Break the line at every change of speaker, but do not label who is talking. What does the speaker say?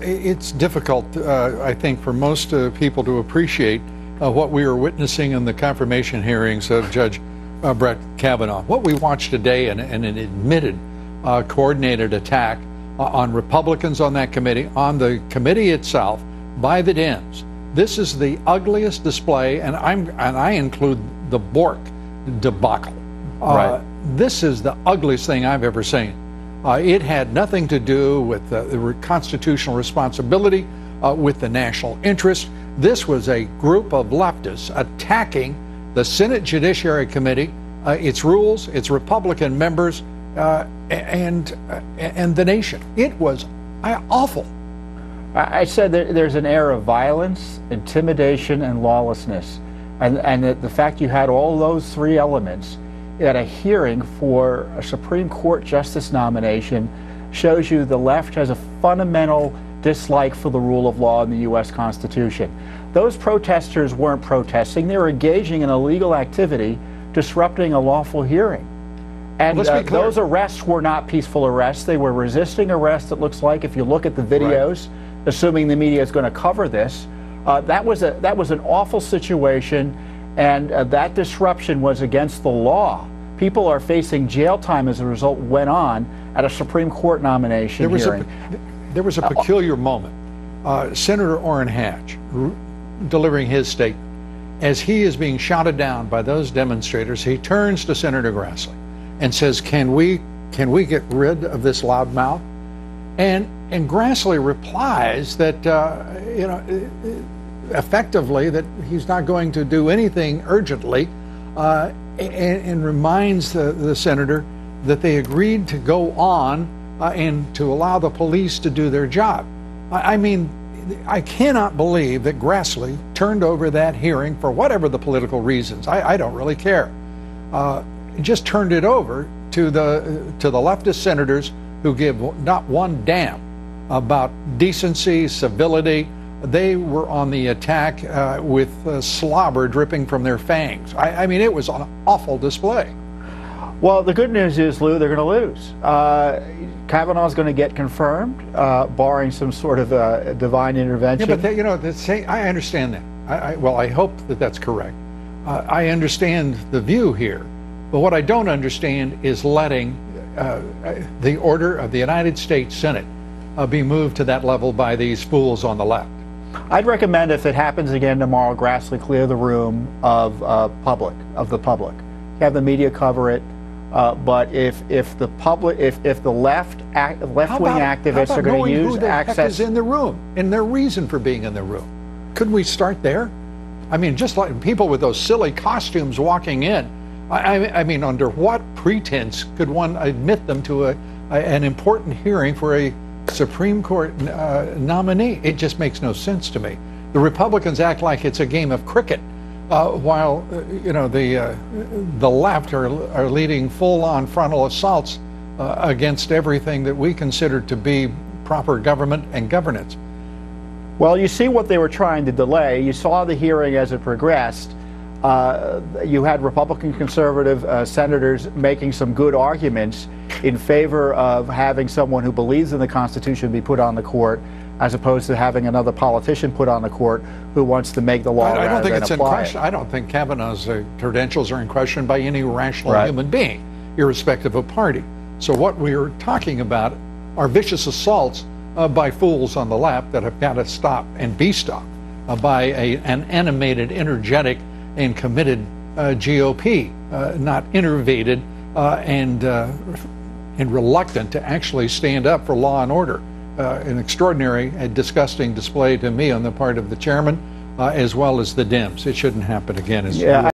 it's difficult, I think, for most people to appreciate what we were witnessing in the confirmation hearings of Judge Brett Kavanaugh. What we watched today, an admitted coordinated attack on Republicans on that committee, on the committee itself, by the Dems. This is the ugliest display, and I include the Bork debacle.
Right.
This is the ugliest thing I've ever seen. It had nothing to do with the constitutional responsibility, with the national interest. This was a group of leftists attacking the Senate Judiciary Committee, its rules, its Republican members, and the nation. It was awful.
I said that there's an air of violence, intimidation, and lawlessness. And the fact you had all those three elements at a hearing for a Supreme Court justice nomination shows you the left has a fundamental dislike for the rule of law in the U.S. Constitution. Those protesters weren't protesting. They were engaging in illegal activity, disrupting a lawful hearing. And those arrests were not peaceful arrests. They were resisting arrest, it looks like, if you look at the videos, right, assuming the media is going to cover this. That was an awful situation, and that disruption was against the law. People are facing jail time as a result went on at a Supreme Court nomination hearing.
There was a peculiar moment. Senator Orrin Hatch delivering his statement. As he is being shouted down by those demonstrators, he turns to Senator Grassley and says, can we get rid of this loudmouth? And Grassley replies that, effectively, that he's not going to do anything urgently, and reminds the senator that they agreed to go on and to allow the police to do their job. I mean, I cannot believe that Grassley turned over that hearing for whatever the political reasons. I don't really care. Just turned it over to the leftist senators who give not one damn about decency, civility. They were on the attack with slobber dripping from their fangs. I mean, it was an awful display.
Well, the good news is, Lou, they're going to lose. Kavanaugh's going to get confirmed, barring some sort of divine intervention.
Yeah, but I understand that. Well, I hope that that's correct. I understand the view here, but what I don't understand is letting the order of the United States Senate be moved to that level by these fools on the left.
I'd recommend, if it happens again tomorrow, Grassley clear the room of the public. Have the media cover it. But if the left-wing activists are going to use
who the
access,
heck is in the room and their reason for being in the room, couldn't we start there? I mean, just like people with those silly costumes walking in. I mean, under what pretense could one admit them to an important hearing for a Supreme Court nominee? It just makes no sense to me. The Republicans act like it's a game of cricket, while the left are leading full-on frontal assaults against everything that we consider to be proper government and governance.
Well, you see what they were trying to delay. You saw the hearing as it progressed. You had Republican conservative senators making some good arguments in favor of having someone who believes in the Constitution be put on the court, as opposed to having another politician put on the court who wants to make the law
I don't think it's in
question.
I don't think Kavanaugh's credentials are in question by any rational human being, irrespective of party. So what we're talking about are vicious assaults by fools on the left that have got to stop and be stopped by an animated, energetic, and committed GOP, not innervated and reluctant to actually stand up for law and order. An extraordinary and disgusting display to me on the part of the chairman, as well as the Dems. It shouldn't happen again.